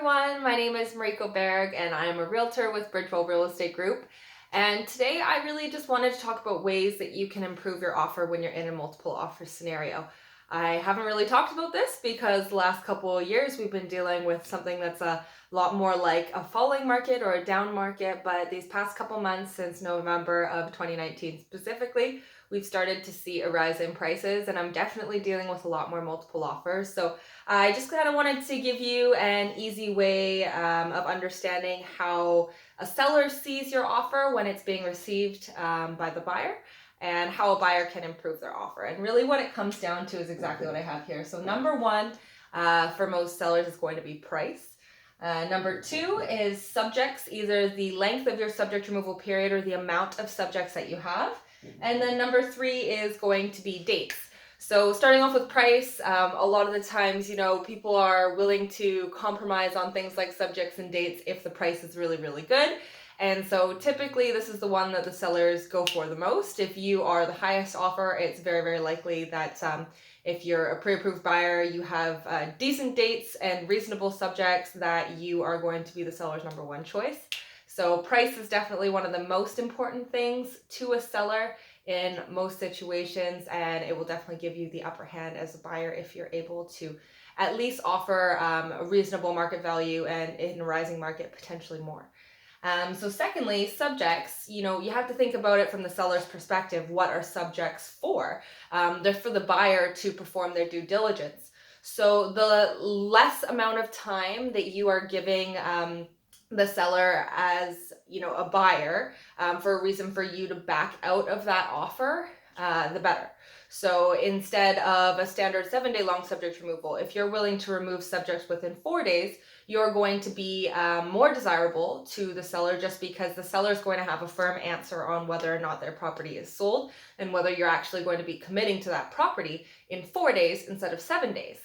everyone, my name is Mariko Berg and I am a realtor with Bridgewell Real Estate Group. And today I really just wanted to talk about ways that you can improve your offer when you're in a multiple offer scenario. I haven't really talked about this because the last couple of years we've been dealing with something that's a lot more like a falling market or a down market, but these past couple months since November of 2019 specifically, we've started to see a rise in prices and I'm definitely dealing with a lot more multiple offers. So I just kind of wanted to give you an easy way of understanding how a seller sees your offer when it's being received by the buyer and how a buyer can improve their offer. And really what it comes down to is exactly what I have here. So number one, for most sellers is going to be price. Number two is subjects, either the length of your subject removal period or the amount of subjects that you have. And then number three is going to be dates. So starting off with price, a lot of the times, people are willing to compromise on things like subjects and dates if the price is really, really good. And so typically this is the one that the sellers go for the most. If you are the highest offer, it's very, very likely that if you're a pre-approved buyer, you have decent dates and reasonable subjects, that you are going to be the seller's number one choice. So price is definitely one of the most important things to a seller in most situations, and it will definitely give you the upper hand as a buyer if you're able to at least offer a reasonable market value, and in a rising market potentially more. So secondly, subjects, you have to think about it from the seller's perspective. What are subjects for? They're for the buyer to perform their due diligence. So the less amount of time that you are giving the seller as a buyer for a reason for you to back out of that offer, the better. So instead of a standard 7-day long subject removal, if you're willing to remove subjects within 4 days, you're going to be more desirable to the seller, just because the seller is going to have a firm answer on whether or not their property is sold and whether you're actually going to be committing to that property in 4 days instead of 7 days.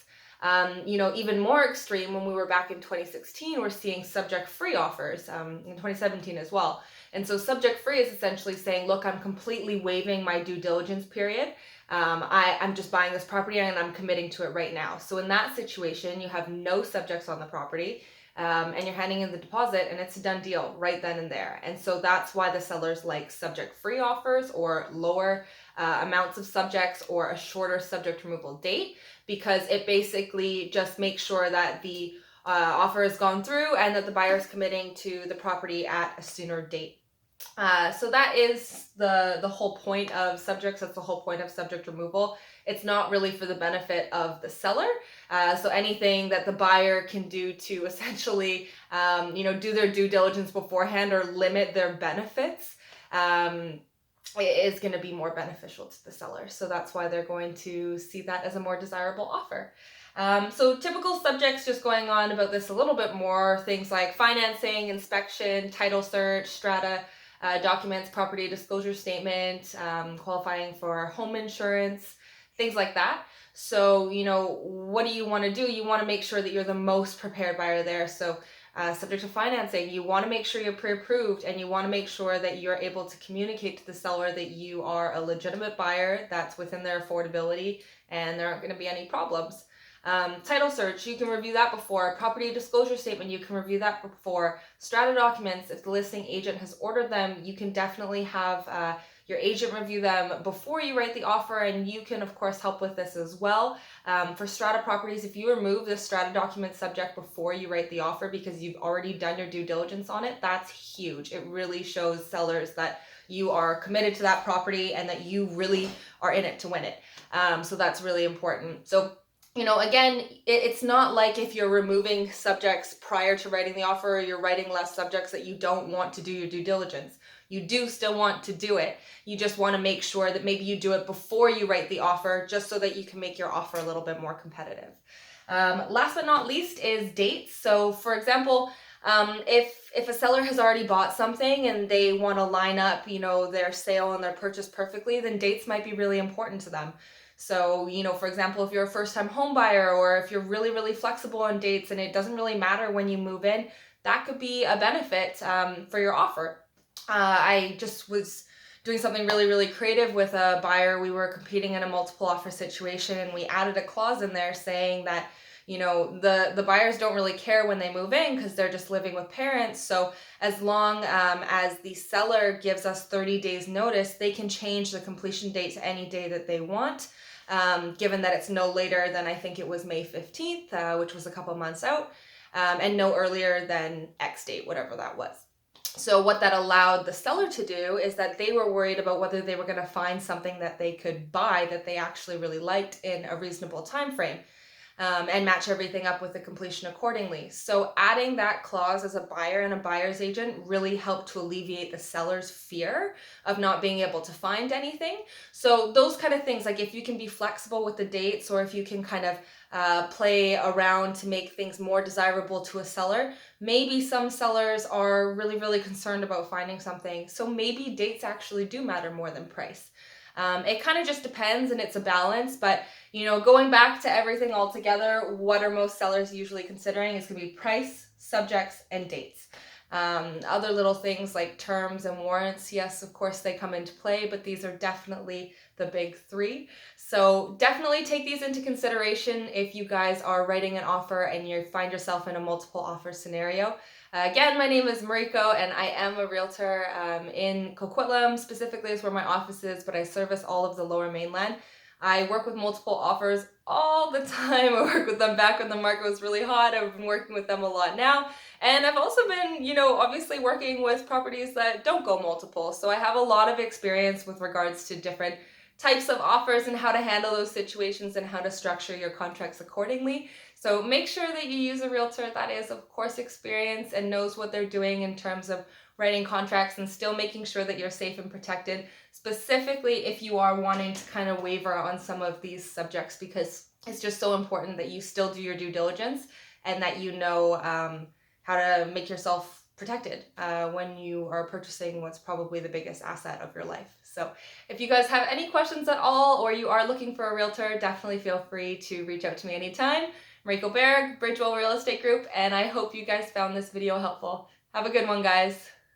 Even more extreme, when we were back in 2016, we're seeing subject-free offers in 2017 as well. And so subject-free is essentially saying, look, I'm completely waiving my due diligence period. I'm just buying this property and I'm committing to it right now. So in that situation, you have no subjects on the property and you're handing in the deposit and it's a done deal right then and there. And so that's why the sellers like subject-free offers or lower amounts of subjects or a shorter subject removal date, because it basically just makes sure that the offer has gone through and that the buyer is committing to the property at a sooner date. So that is the whole point of subjects. That's the whole point of subject removal. It's not really for the benefit of the seller. So anything that the buyer can do to essentially, do their due diligence beforehand or limit their benefits, is going to be more beneficial to the seller. So that's why they're going to see that as a more desirable offer. So typical subjects, just going on about this a little bit more, things like financing, inspection, title search, strata documents, property disclosure statement, qualifying for home insurance, things like that. So, what do you want to do? You want to make sure that you're the most prepared buyer there. So subject to financing, you want to make sure you're pre-approved, and you want to make sure that you're able to communicate to the seller that you are a legitimate buyer that's within their affordability and there aren't going to be any problems. Title search, you can review that before. Property disclosure statement, you can review that before. Strata documents, if the listing agent has ordered them, you can definitely have your agent review them before you write the offer, and you can of course help with this as well. For strata properties, if you remove the strata document subject before you write the offer because you've already done your due diligence on it, that's huge. It really shows sellers that you are committed to that property and that you really are in it to win it. So that's really important. So again, it's not like if you're removing subjects prior to writing the offer or you're writing less subjects that you don't want to do your due diligence. You do still want to do it. You just want to make sure that maybe you do it before you write the offer, just so that you can make your offer a little bit more competitive. Last but not least is dates. So for example, if a seller has already bought something and they want to line up, their sale and their purchase perfectly, then dates might be really important to them. So, for example, if you're a first-time home buyer, or if you're really, really flexible on dates and it doesn't really matter when you move in, that could be a benefit for your offer. I just was doing something really, really creative with a buyer. We were competing in a multiple offer situation, and we added a clause in there saying that, The buyers don't really care when they move in because they're just living with parents. So as long as the seller gives us 30 days notice, they can change the completion date to any day that they want. Given that it's no later than, I think it was May 15th, which was a couple months out, and no earlier than X date, whatever that was. So what that allowed the seller to do is that they were worried about whether they were going to find something that they could buy that they actually really liked in a reasonable time frame. And match everything up with the completion accordingly. So adding that clause as a buyer and a buyer's agent really helped to alleviate the seller's fear of not being able to find anything. So those kind of things, like if you can be flexible with the dates, or if you can kind of play around to make things more desirable to a seller. Maybe some sellers are really, really concerned about finding something. So maybe dates actually do matter more than price. It kind of just depends, and it's a balance, but going back to everything all together, what are most sellers usually considering is going to be price, subjects, and dates. Other little things like terms and warrants, yes, of course they come into play, but these are definitely the big three. So definitely take these into consideration if you guys are writing an offer and you find yourself in a multiple offer scenario. Again, my name is Mariko, and I am a realtor in Coquitlam, specifically is where my office is, but I service all of the Lower Mainland. I work with multiple offers all the time. I work with them back when the market was really hot. I've been working with them a lot now. And I've also been, obviously working with properties that don't go multiple. So I have a lot of experience with regards to different types of offers and how to handle those situations and how to structure your contracts accordingly. So make sure that you use a realtor that is, of course, experienced and knows what they're doing in terms of writing contracts and still making sure that you're safe and protected, specifically if you are wanting to kind of waver on some of these subjects, because it's just so important that you still do your due diligence and that you know how to make yourself protected when you are purchasing what's probably the biggest asset of your life. So if you guys have any questions at all, or you are looking for a realtor, definitely feel free to reach out to me anytime. Mariko Berg, Bridgewell Real Estate Group, and I hope you guys found this video helpful. Have a good one, guys.